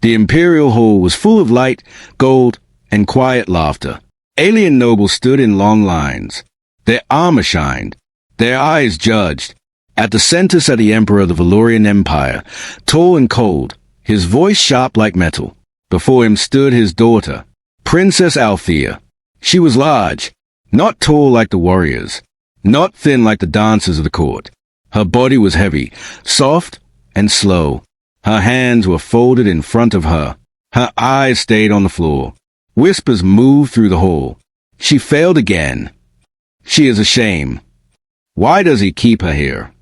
The imperial hall was full of light, gold, and quiet laughter. Alien nobles stood in long lines. Their armor shined. Their eyes judged. At the center sat the emperor of the Valorian Empire, tall and cold, his voice sharp like metal. Before him stood his daughter, Princess Althea. She was large, not tall like the warriors, not thin like the dancers of the court. Her body was heavy, soft, and slow. Her hands were folded in front of her. Her eyes stayed on the floor. Whispers moved through the hall. She failed again. She is a shame. Why does he keep her here?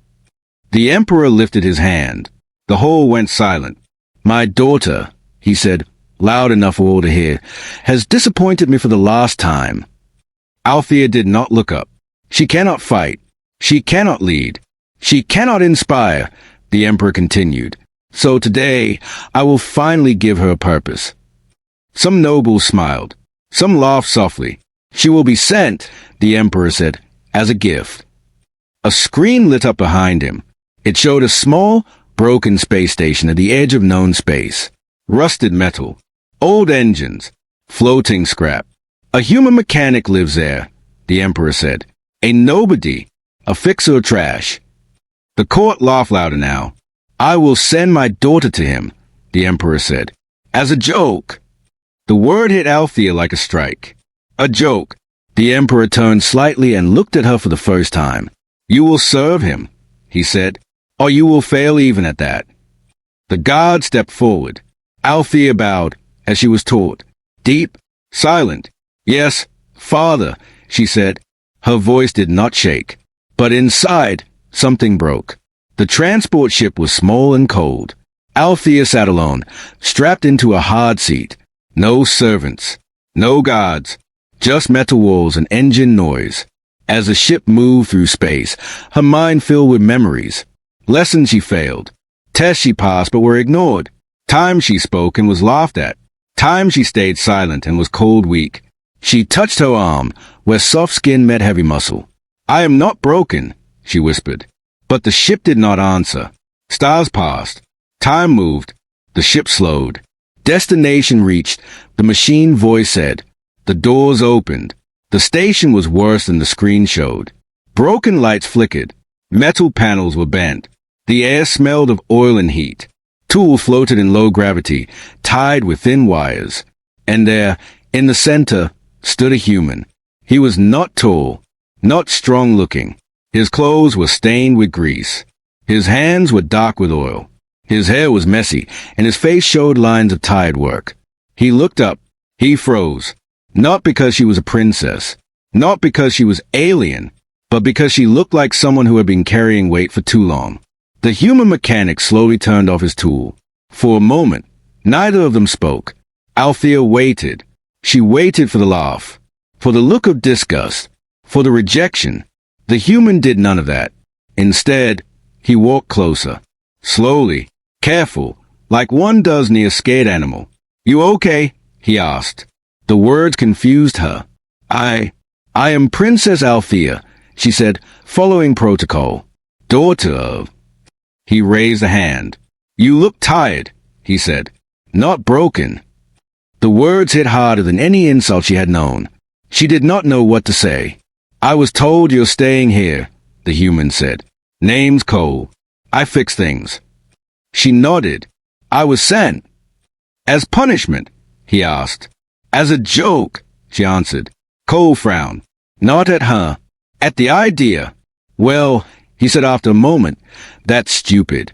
The emperor lifted his hand. The hall went silent. My daughter, he said, loud enough for all to hear, has disappointed me for the last time. Althea did not look up. She cannot fight. She cannot lead. She cannot inspire, the emperor continued. So today, I will finally give her a purpose. Some nobles smiled. Some laughed softly. She will be sent, the emperor said, as a gift. A screen lit up behind him. It showed a small, broken space station at the edge of known space. Rusted metal, old engines, floating scrap. A human mechanic lives there, the emperor said. A nobody, a fixer of trash. The court laughed louder now. I will send my daughter to him, the emperor said. As a joke. The word hit Althea like a strike. A joke. The emperor turned slightly and looked at her for the first time. You will serve him, he said, or you will fail even at that. The guard stepped forward. Althea bowed, as she was taught. Deep, silent. Yes, father, she said. Her voice did not shake. But inside, something broke. The transport ship was small and cold. Althea sat alone, strapped into a hard seat. No servants, no guards, just metal walls and engine noise. As the ship moved through space, her mind filled with memories. Lessons she failed. Tests she passed but were ignored. Times she spoke and was laughed at. Times she stayed silent and was cold weak. She touched her arm, where soft skin met heavy muscle. I am not broken, she whispered. But the ship did not answer. Stars passed. Time moved. The ship slowed. Destination reached. The machine voice said. The doors opened. The station was worse than the screen showed. Broken lights flickered. Metal panels were bent. The air smelled of oil and heat. Tools floated in low gravity, tied with thin wires. And there, in the center, stood a human. He was not tall, not strong-looking. His clothes were stained with grease. His hands were dark with oil. His hair was messy, and his face showed lines of tired work. He looked up. He froze. Not because she was a princess. Not because she was alien. But because she looked like someone who had been carrying weight for too long. The human mechanic slowly turned off his tool. For a moment, neither of them spoke. Althea waited. She waited for the laugh. For the look of disgust. For the rejection. The human did none of that. Instead, he walked closer. Slowly, careful, like one does near a scared animal. You okay? He asked. The words confused her. I am Princess Althea, she said, following protocol. Daughter of... He raised a hand. You look tired, he said. Not broken. The words hit harder than any insult she had known. She did not know what to say. I was told you're staying here, the human said. Name's Cole. I fix things. She nodded. I was sent. As punishment, he asked. As a joke, she answered. Cole frowned. Not at her. At the idea. Well, he said after a moment, that's stupid.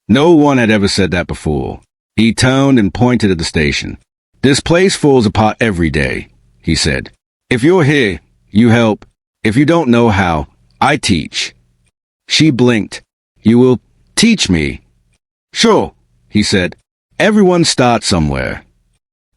No one had ever said that before. He turned and pointed at the station. This place falls apart every day, he said. If you're here, you help. If you don't know how, I teach. She blinked. You will teach me? Sure, he said. Everyone starts somewhere.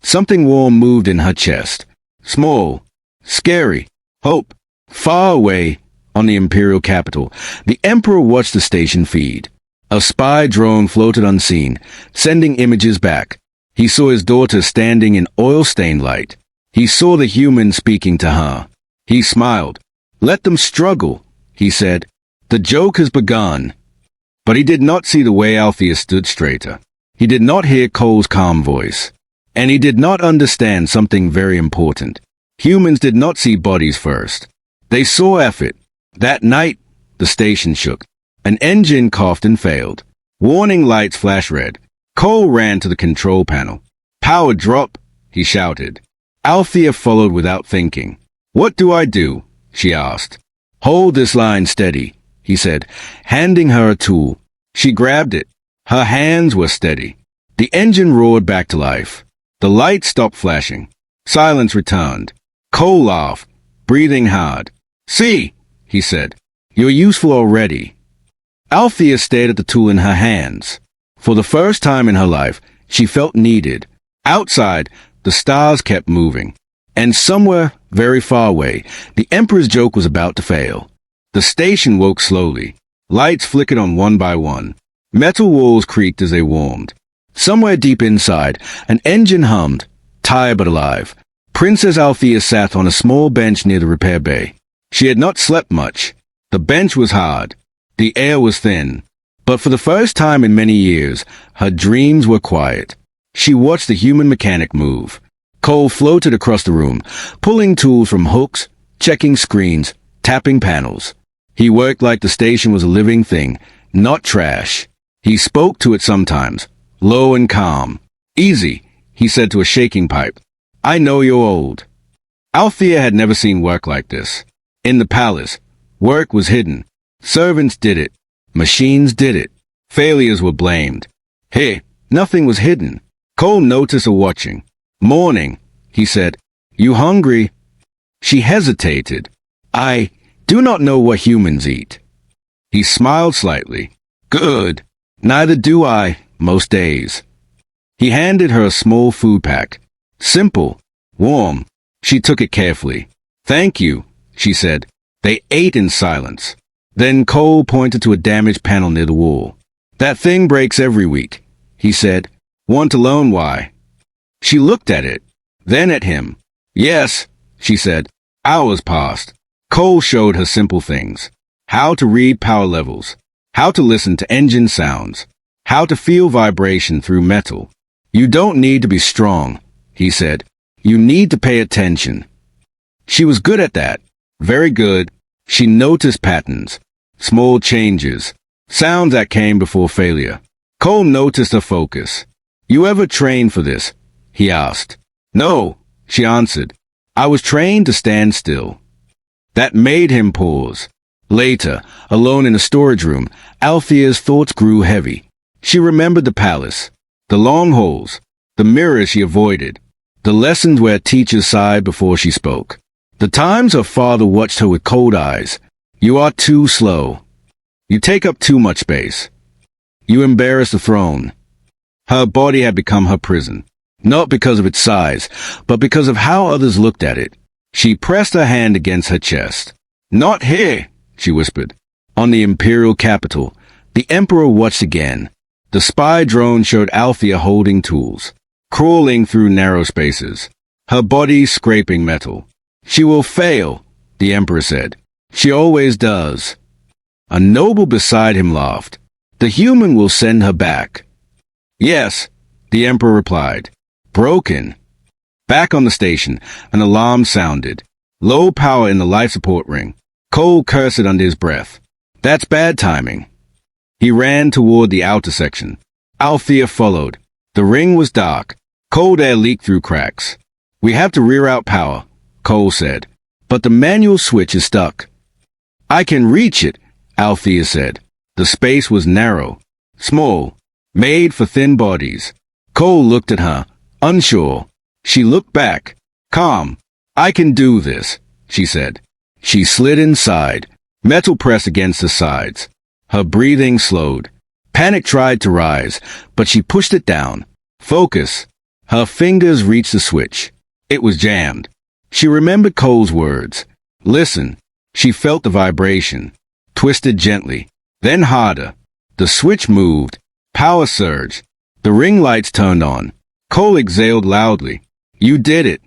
Something warm moved in her chest. Small, scary, hope. Far away, on the imperial capital, the emperor watched the station feed. A spy drone floated unseen, sending images back. He saw his daughter standing in oil-stained light. He saw the human speaking to her. He smiled. Let them struggle, he said. The joke has begun. But he did not see the way Althea stood straighter. He did not hear Cole's calm voice. And he did not understand something very important. Humans did not see bodies first. They saw effort. That night, the station shook. An engine coughed and failed. Warning lights flashed red. Cole ran to the control panel. "Power drop," he shouted. Althea followed without thinking. "What do I do?" she asked. "Hold this line steady," he said, handing her a tool. She grabbed it. Her hands were steady. The engine roared back to life. The lights stopped flashing. Silence returned. Cole laughed, breathing hard. "See," he said, "you're useful already." Althea stared at the tool in her hands. For the first time in her life, she felt needed. Outside, the stars kept moving. And somewhere, very far away, the Emperor's joke was about to fail. The station woke slowly. Lights flickered on one by one. Metal walls creaked as they warmed. Somewhere deep inside, an engine hummed, tired but alive. Princess Althea sat on a small bench near the repair bay. She had not slept much. The bench was hard. The air was thin. But for the first time in many years, her dreams were quiet. She watched the human mechanic move. Cole floated across the room, pulling tools from hooks, checking screens, tapping panels. He worked like the station was a living thing, not trash. He spoke to it sometimes, low and calm. "Easy," he said to a shaking pipe. "I know you're old." Althea had never seen work like this. In the palace, work was hidden. Servants did it. Machines did it. Failures were blamed. Hey, nothing was hidden. Cole noticed her watching. "Morning," he said. "You hungry?" She hesitated. "I do not know what humans eat." He smiled slightly. "Good. Neither do I, most days." He handed her a small food pack. Simple, warm. She took it carefully. "Thank you," she said. They ate in silence. Then Cole pointed to a damaged panel near the wall. "That thing breaks every week," he said. "Want to learn why?" She looked at it, then at him. "Yes," she said. Hours passed. Cole showed her simple things. How to read power levels. How to listen to engine sounds. How to feel vibration through metal. "You don't need to be strong," he said. "You need to pay attention." She was good at that. Very good. She noticed patterns. Small changes. Sounds that came before failure. Cole noticed her focus. "You ever train for this?" he asked. "No," she answered. "I was trained to stand still." That made him pause. Later, alone in a storage room, Althea's thoughts grew heavy. She remembered the palace, the long halls, the mirrors she avoided, the lessons where teachers sighed before she spoke, the times her father watched her with cold eyes. "You are too slow. You take up too much space. You embarrass the throne." Her body had become her prison, not because of its size, but because of how others looked at it. She pressed her hand against her chest. "Not here," she whispered. On the imperial capital, the Emperor watched again. The spy drone showed Althea holding tools, crawling through narrow spaces, her body scraping metal. "She will fail," the Emperor said. "She always does." A noble beside him laughed. "The human will send her back." "Yes," the Emperor replied. "Broken." Back on the station, an alarm sounded. Low power in the life support ring. Cole cursed under his breath. "That's bad timing." He ran toward the outer section. Althea followed. The ring was dark. Cold air leaked through cracks. "We have to reroute power," Cole said. "But the manual switch is stuck." "I can reach it," Althea said. The space was narrow, small, made for thin bodies. Cole looked at her, unsure. She looked back, calm. "I can do this," she said. She slid inside, metal pressed against the sides. Her breathing slowed. Panic tried to rise, but she pushed it down. Focus. Her fingers reached the switch. It was jammed. She remembered Cole's words. "Listen." She felt the vibration. Twisted gently, then harder. The switch moved. Power surged. The ring lights turned on. Cole exhaled loudly. "You did it."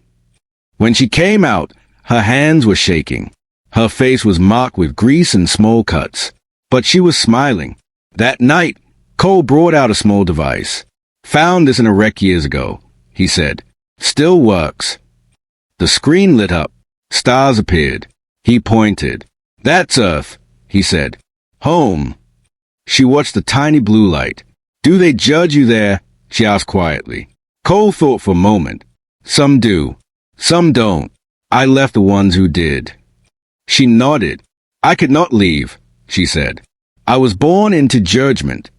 When she came out, her hands were shaking. Her face was marked with grease and small cuts. But she was smiling. That night, Cole brought out a small device. Found this in a wreck years ago, he said. Still works. The screen lit up. Stars appeared. He pointed. That's Earth, he said. Home. She watched the tiny blue light. Do they judge you there? She asked quietly. Cole thought for a moment. Some do. Some don't. I left the ones who did. She nodded. I could not leave, she said. I was born into judgment.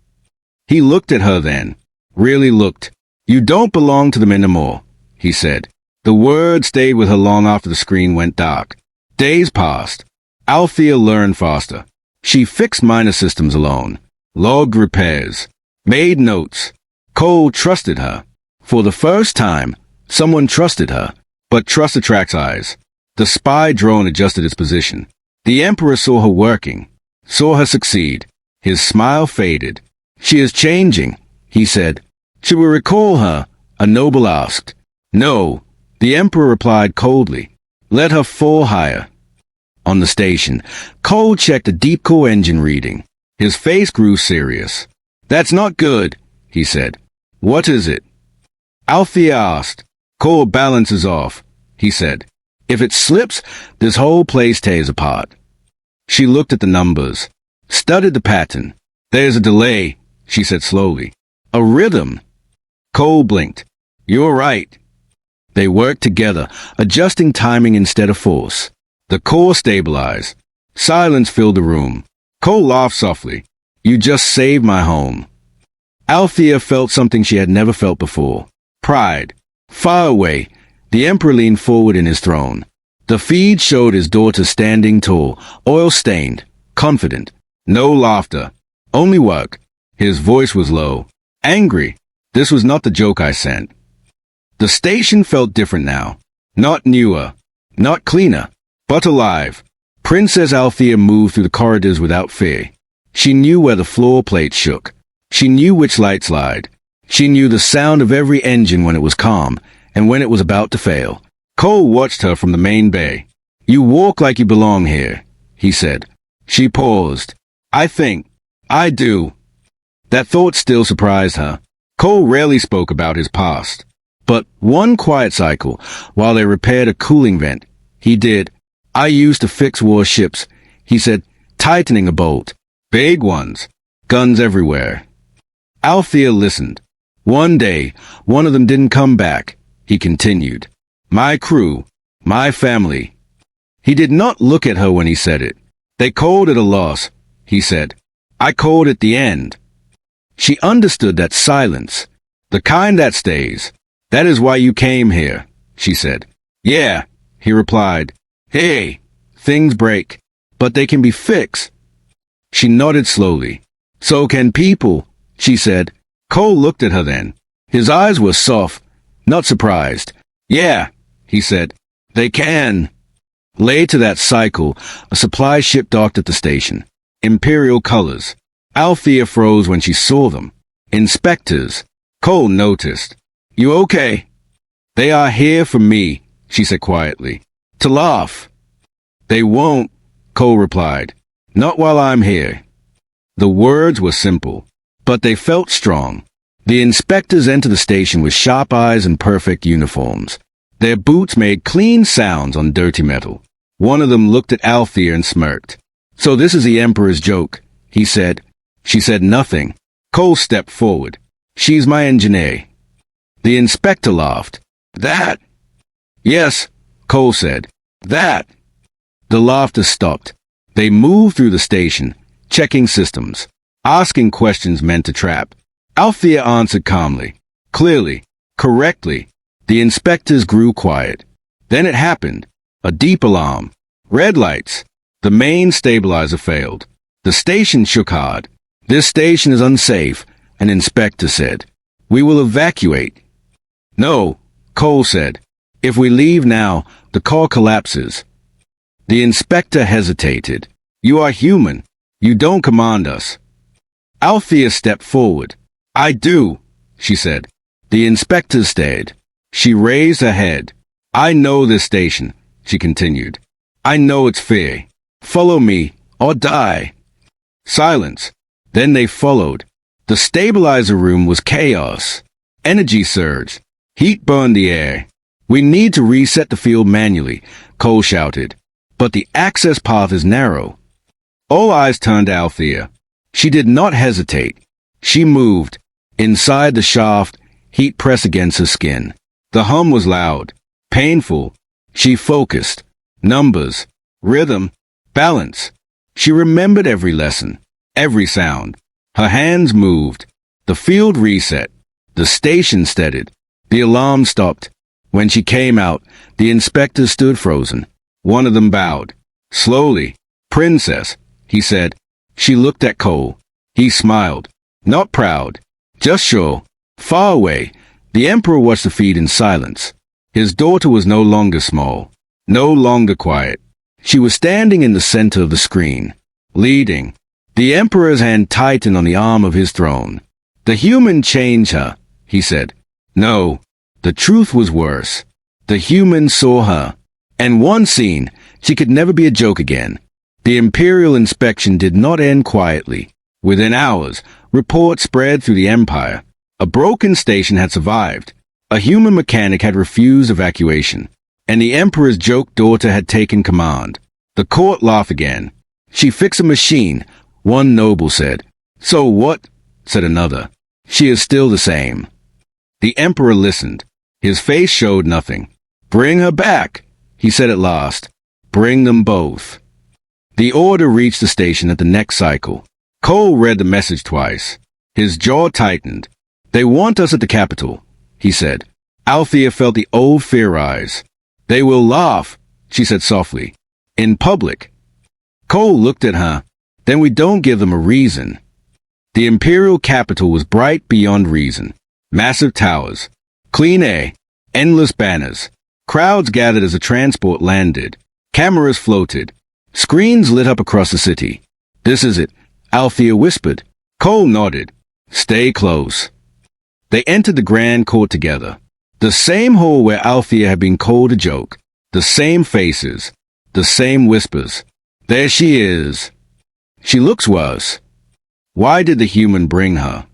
He looked at her then. Really looked. You don't belong to them anymore, he said. The word stayed with her long after the screen went dark. Days passed. Althea learned faster. She fixed minor systems alone, logged repairs, made notes. Cole trusted her. For the first time, someone trusted her. But trust attracts eyes. The spy drone adjusted its position. The Emperor saw her working, saw her succeed. His smile faded. She is changing, he said. Should we recall her? A noble asked. No, the Emperor replied coldly. Let her fall higher. On the station, Cole checked a deep core engine reading. His face grew serious. That's not good, he said. What is it? Althea asked. Core balance is off, he said. If it slips, this whole place tears apart. She looked at the numbers, studied the pattern. There's a delay, she said slowly. A rhythm. Cole blinked. You're right. They worked together, adjusting timing instead of force. The core stabilized. Silence filled the room. Cole laughed softly. You just saved my home. Althea felt something she had never felt before. Pride. Far away, the Emperor leaned forward in his throne. The feed showed his daughter standing tall, oil-stained, confident. No laughter. Only work. His voice was low. Angry. This was not the joke I sent. The station felt different now. Not newer. Not cleaner. But alive. Princess Althea moved through the corridors without fear. She knew where the floor plates shook. She knew which lights lied. She knew the sound of every engine when it was calm, and when it was about to fail. Cole watched her from the main bay. You walk like you belong here, he said. She paused. I do. That thought still surprised her. Cole rarely spoke about his past. But one quiet cycle, while they repaired a cooling vent, he did. I used to fix warships, he said, tightening a bolt. Big ones. Guns everywhere. Althea listened. One day, one of them didn't come back, he continued. My crew. My family. He did not look at her when he said it. They called it a loss, he said. I called it the end. She understood that silence. The kind that stays. That is why you came here, she said. Yeah, he replied. Hey, things break, but they can be fixed. She nodded slowly. So can people, she said. Cole looked at her then. His eyes were soft, not surprised. Yeah, he said. They can. Later that cycle, a supply ship docked at the station. Imperial colors. Althea froze when she saw them. Inspectors. Cole noticed. You okay? They are here for me, she said quietly. To laugh. They won't, Cole replied. Not while I'm here. The words were simple, but they felt strong. The inspectors entered the station with sharp eyes and perfect uniforms. Their boots made clean sounds on dirty metal. One of them looked at Althea and smirked. So this is the Emperor's joke, he said. She said nothing. Cole stepped forward. She's my engineer. The inspector laughed. That? Yes, Cole said. That. The laughter stopped. They moved through the station, checking systems, asking questions meant to trap. Althea answered calmly, clearly, correctly. The inspectors grew quiet. Then it happened. A deep alarm. Red lights. The main stabilizer failed. The station shook hard. This station is unsafe, an inspector said. We will evacuate. No, Cole said. If we leave now, the car collapses. The inspector hesitated. You are human. You don't command us. Althea stepped forward. I do, she said. The inspector stared. She raised her head. I know this station, she continued. I know its fear. Follow me, or die. Silence. Then they followed. The stabilizer room was chaos. Energy surged. Heat burned the air. We need to reset the field manually, Cole shouted. But the access path is narrow. All eyes turned to Althea. She did not hesitate. She moved. Inside the shaft, heat pressed against her skin. The hum was loud, painful. She focused. Numbers, rhythm, balance. She remembered every lesson, every sound. Her hands moved. The field reset. The station steadied. The alarm stopped. When she came out, the inspectors stood frozen. One of them bowed. Slowly. "Princess," he said. She looked at Cole. He smiled. Not proud. Just sure. Far away, the Emperor watched the feed in silence. His daughter was no longer small. No longer quiet. She was standing in the center of the screen. Leading. The Emperor's hand tightened on the arm of his throne. "The human changed her," he said. No. The truth was worse. The human saw her. And once seen, she could never be a joke again. The Imperial inspection did not end quietly. Within hours, reports spread through the Empire. A broken station had survived. A human mechanic had refused evacuation. And the Emperor's joke daughter had taken command. The court laughed again. "She fixed a machine," one noble said. "So what?" said another. "She is still the same." The Emperor listened. His face showed nothing. "Bring her back," he said at last. "Bring them both." The order reached the station at the next cycle. Cole read the message twice. His jaw tightened. "They want us at the capital," he said. Althea felt the old fear rise. "They will laugh," she said softly. "In public." Cole looked at her. "Then we don't give them a reason." The Imperial capital was bright beyond reason. Massive towers. Clean air. Endless banners. Crowds gathered as a transport landed. Cameras floated. Screens lit up across the city. "This is it," Althea whispered. Cole nodded. "Stay close." They entered the grand court together. The same hall where Althea had been called a joke. The same faces. The same whispers. "There she is." "She looks worse." Why did the human bring her?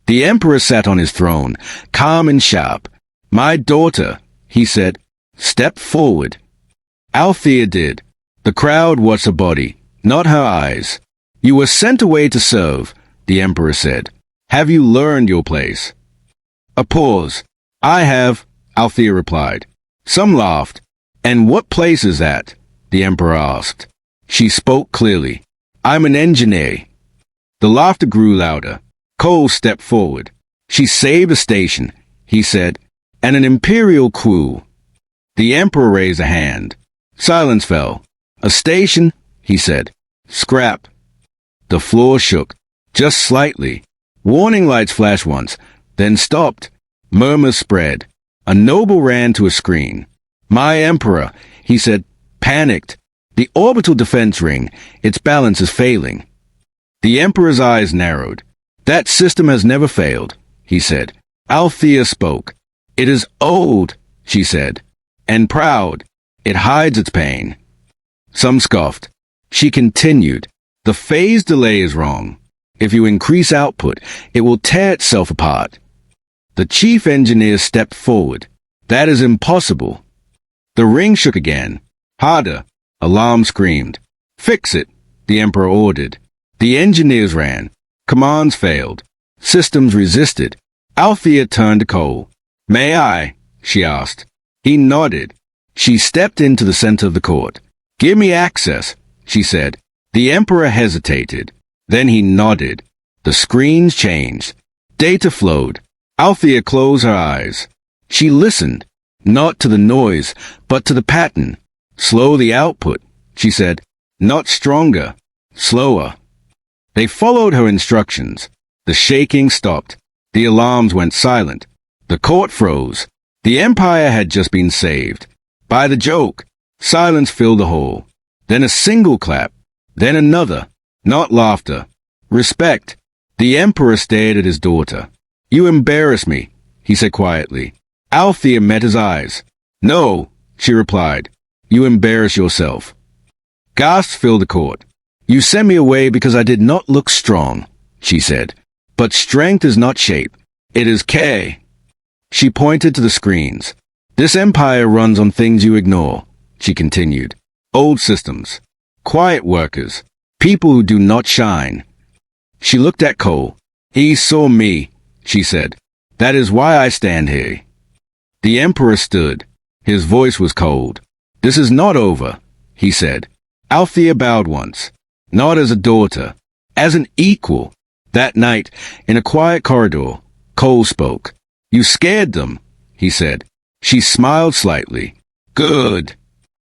The Emperor sat on his throne, calm and sharp. "My daughter," he said. "Step forward." Althea did. The crowd watched her body, not her eyes. "You were sent away to serve," the Emperor said. "Have you learned your place?" A pause. "I have," Althea replied. Some laughed. "And what place is that?" the Emperor asked. She spoke clearly. "I'm an engineer." The laughter grew louder. Cole stepped forward. "She saved a station," he said, "and an Imperial crew." The Emperor raised a hand. Silence fell. "A station?" he said. "Scrap." The floor shook, just slightly. Warning lights flashed once, then stopped. Murmurs spread. A noble ran to a screen. "My Emperor," he said, panicked. "The orbital defense ring, its balance is failing." The Emperor's eyes narrowed. "That system has never failed," he said. Althea spoke. "It is old," she said, "and proud. It hides its pain." Some scoffed. She continued. "The phase delay is wrong. If you increase output, it will tear itself apart." The chief engineer stepped forward. "That is impossible." The ring shook again. Harder. Alarm screamed. "Fix it," the Emperor ordered. The engineers ran. Commands failed. Systems resisted. Althea turned to Cole. "May I?" she asked. He nodded. She stepped into the center of the court. "Give me access," she said. The Emperor hesitated. Then he nodded. The screens changed. Data flowed. Althea closed her eyes. She listened, not to the noise, but to the pattern. "Slow the output," she said. "Not stronger. Slower." They followed her instructions. The shaking stopped. The alarms went silent. The court froze. The Empire had just been saved. By the joke. Silence filled the hall. Then a single clap. Then another. Not laughter. Respect. The Emperor stared at his daughter. "You embarrass me," he said quietly. Althea met his eyes. "No," she replied. "You embarrass yourself." Gasps filled the court. "You sent me away because I did not look strong," she said. "But strength is not shape. It is care." She pointed to the screens. This empire runs on things you ignore, she continued. Old systems. Quiet workers. People who do not shine. She looked at Cole. He saw me, she said. That is why I stand here. The Emperor stood. His voice was cold. This is not over, he said. Althea bowed once. Not as a daughter. As an equal. That night, in a quiet corridor, Cole spoke. You scared them, he said. She smiled slightly. Good.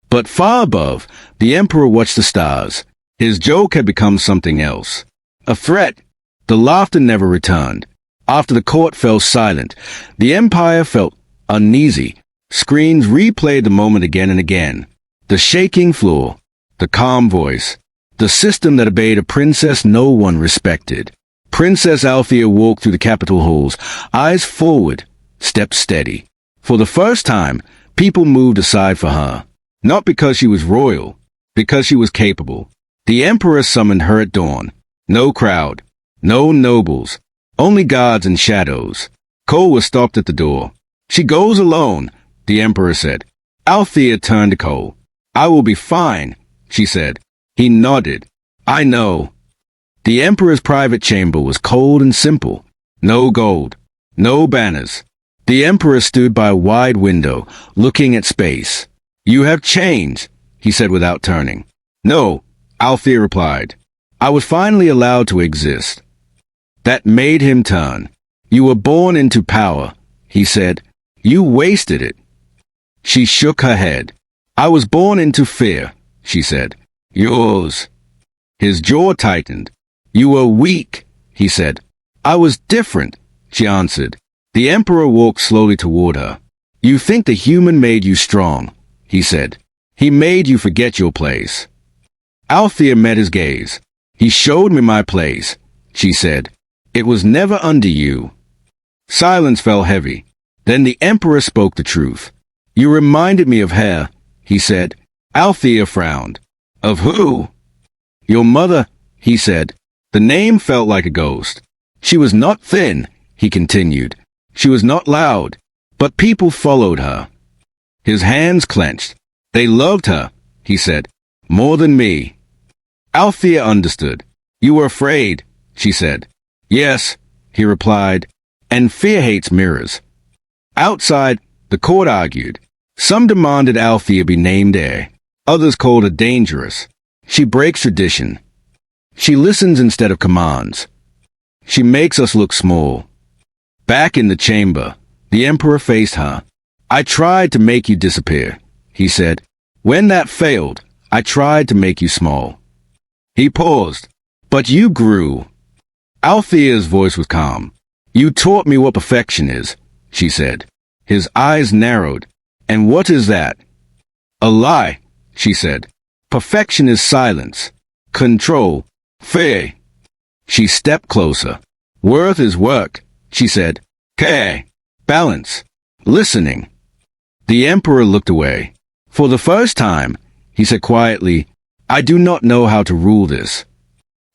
But far above, the Emperor watched the stars. His joke had become something else. A threat. The laughter never returned. After the court fell silent, the Empire felt uneasy. Screens replayed the moment again and again. The shaking floor. The calm voice. The system that obeyed a princess no one respected. Princess Althea walked through the Capitol halls, eyes forward, steps steady. For the first time, people moved aside for her. Not because she was royal, because she was capable. The Emperor summoned her at dawn. No crowd, no nobles, only guards and shadows. Cole was stopped at the door. She goes alone, the Emperor said. Althea turned to Cole. I will be fine, she said. He nodded. I know. The Emperor's private chamber was cold and simple. No gold. No banners. The Emperor stood by a wide window, looking at space. You have changed, he said without turning. No, Althea replied. I was finally allowed to exist. That made him turn. You were born into power, he said. You wasted it. She shook her head. I was born into fear, she said. Yours. His jaw tightened. You were weak, he said. I was different, she answered. The Emperor walked slowly toward her. You think the human made you strong, he said. He made you forget your place. Althea met his gaze. He showed me my place, she said. It was never under you. Silence fell heavy. Then the Emperor spoke the truth. You reminded me of her, he said. Althea frowned. Of who? Your mother, he said. The name felt like a ghost. She was not thin, he continued. She was not loud, but people followed her. His hands clenched. They loved her, he said, more than me. Althea understood. You were afraid, she said. Yes, he replied, and fear hates mirrors. Outside, the court argued. Some demanded Althea be named heir. Others called her dangerous. She breaks tradition. She listens instead of commands. She makes us look small. Back in the chamber, the Emperor faced her. I tried to make you disappear, he said. When that failed, I tried to make you small. He paused. But you grew. Althea's voice was calm. You taught me what perfection is, she said. His eyes narrowed. And what is that? A lie, she said. Perfection is silence, control, fear. She stepped closer. Worth is work, she said. Care, balance, listening. The Emperor looked away. For the first time, he said quietly, I do not know how to rule this.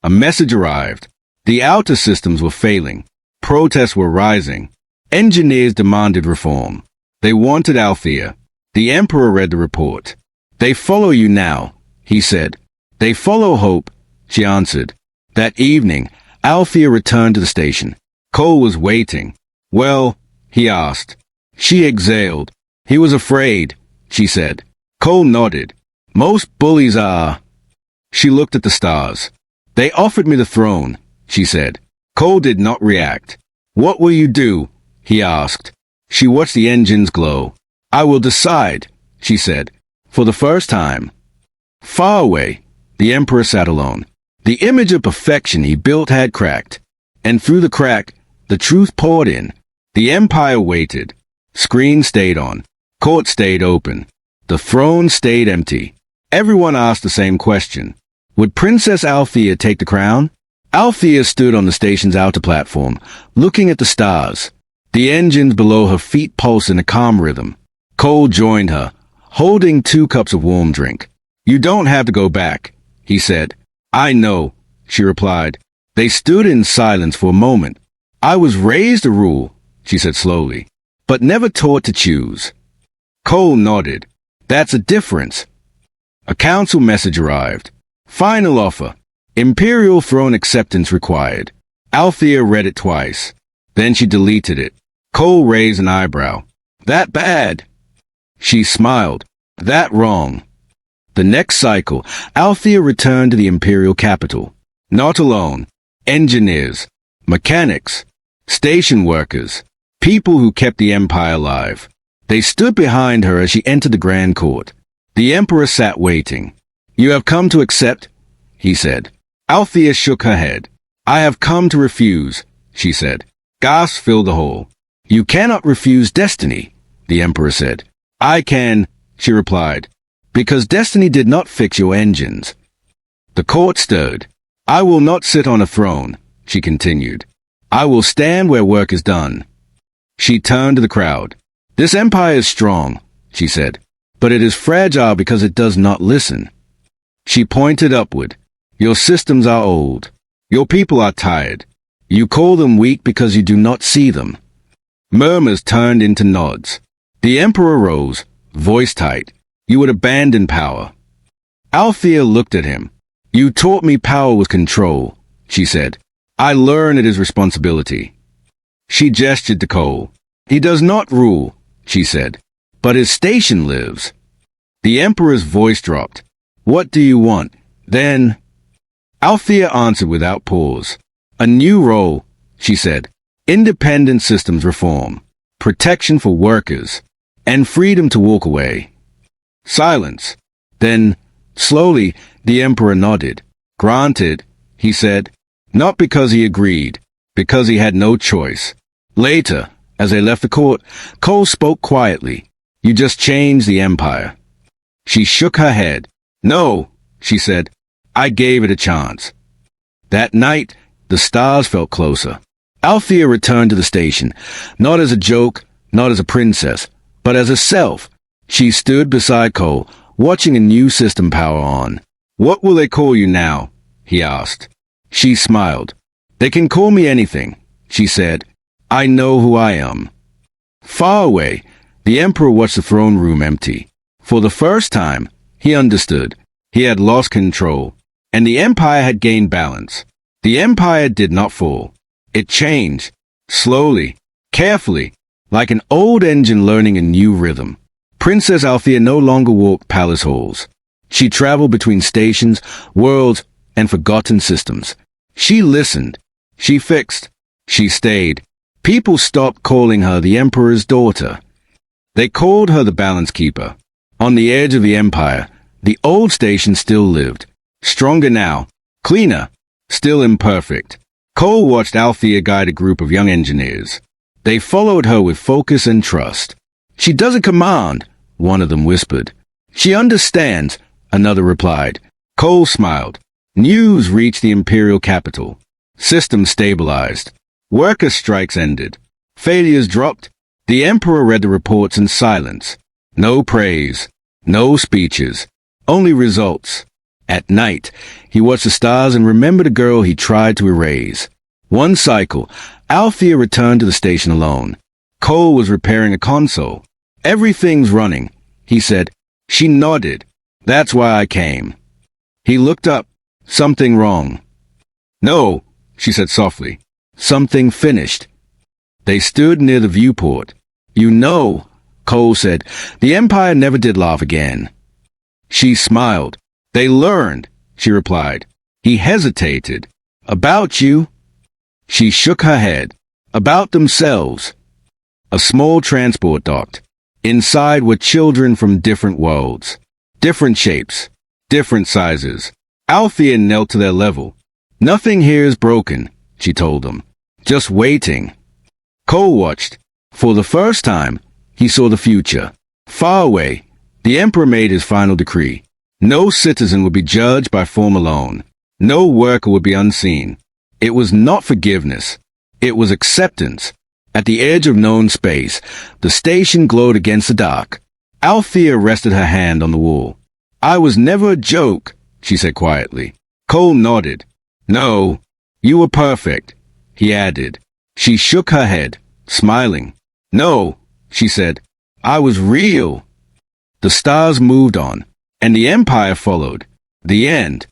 A message arrived. The outer systems were failing. Protests were rising. Engineers demanded reform. They wanted Althea. The Emperor read the report. They follow you now, he said. They follow hope, she answered. That evening, Althea returned to the station. Cole was waiting. Well, he asked. She exhaled. He was afraid, she said. Cole nodded. Most bullies are. She looked at the stars. They offered me the throne, she said. Cole did not react. What will you do? He asked. She watched the engines glow. I will decide, she said, for the first time. Far away, the Emperor sat alone. The image of perfection he built had cracked, and through the crack, the truth poured in. The Empire waited. Screen stayed on. Court stayed open. The throne stayed empty. Everyone asked the same question. Would Princess Althea take the crown? Althea stood on the station's outer platform, looking at the stars. The engines below her feet pulsed in a calm rhythm. Cole joined her, holding 2 cups of warm drink. You don't have to go back, he said. I know, she replied. They stood in silence for a moment. I was raised to rule, she said slowly. but never taught to choose. Cole nodded. That's a difference. A council message arrived. Final offer. Imperial throne acceptance required. Althea read it twice. Then she deleted it. Cole raised an eyebrow. That bad? She smiled. That wrong. The next cycle, Althea returned to the Imperial capital. Not alone. Engineers, mechanics, station workers, people who kept the Empire alive. They stood behind her as she entered the Grand Court. The Emperor sat waiting. You have come to accept, he said. Althea shook her head. I have come to refuse, she said. Gasps filled the hall. You cannot refuse destiny, the Emperor said. I can, she replied, because destiny did not fix your engines. The court stirred. I will not sit on a throne, she continued. I will stand where work is done. She turned to the crowd. This empire is strong, she said, but it is fragile because it does not listen. She pointed upward. Your systems are old. Your people are tired. You call them weak because you do not see them. Murmurs turned into nods. The Emperor rose, voice tight. You would abandon power. Althea looked at him. You taught me power was control, she said. I learned it is responsibility. She gestured to Cole. He does not rule, she said, but his station lives. The Emperor's voice dropped. What do you want? Then... Althea answered without pause. A new role, she said. Independent systems reform, protection for workers, and freedom to walk away. Silence. Then, slowly, the Emperor nodded. Granted, he said, not because he agreed, because he had no choice. Later, as they left the court, Cole spoke quietly. You just changed the Empire. She shook her head. No, she said. I gave it a chance. That night, the stars felt closer. Althea returned to the station, not as a joke, not as a princess, but as a self. She stood beside Cole, watching a new system power on. What will they call you now? He asked. She smiled. They can call me anything, she said. I know who I am. Far away, the Emperor watched the throne room empty. For the first time, he understood. He had lost control, and the Empire had gained balance. The Empire did not fall. It changed, slowly, carefully, like an old engine learning a new rhythm. Princess Althea no longer walked palace halls. She traveled between stations, worlds, and forgotten systems. She listened. She fixed. She stayed. People stopped calling her the Emperor's daughter. They called her the balance keeper. On the edge of the Empire, the old station still lived. Stronger now, cleaner, still imperfect. Cole watched Althea guide a group of young engineers. They followed her with focus and trust. She doesn't command, one of them whispered. She understands, another replied. Cole smiled. News reached the Imperial capital. Systems stabilized. Worker strikes ended. Failures dropped. The Emperor read the reports in silence. No praise. No speeches. Only results. At night, he watched the stars and remembered a girl he tried to erase. One cycle, Althea returned to the station alone. Cole was repairing a console. Everything's running, he said. She nodded. That's why I came. He looked up. Something wrong. No, she said softly. Something finished. They stood near the viewport. You know, Cole said, the Empire never did laugh again. She smiled. They learned, she replied. He hesitated. About you? She shook her head. About themselves. A small transport docked. Inside were children from different worlds. Different shapes. Different sizes. Althea knelt to their level. Nothing here is broken, she told them. Just waiting. Cole watched. For the first time, he saw the future. Far away, the Emperor made his final decree. No citizen would be judged by form alone. No worker would be unseen. It was not forgiveness. It was acceptance. At the edge of known space, the station glowed against the dark. Althea rested her hand on the wall. I was never a joke, she said quietly. Cole nodded. No, you were perfect, he added. She shook her head, smiling. No, she said. I was real. The stars moved on, and the Empire followed. The end.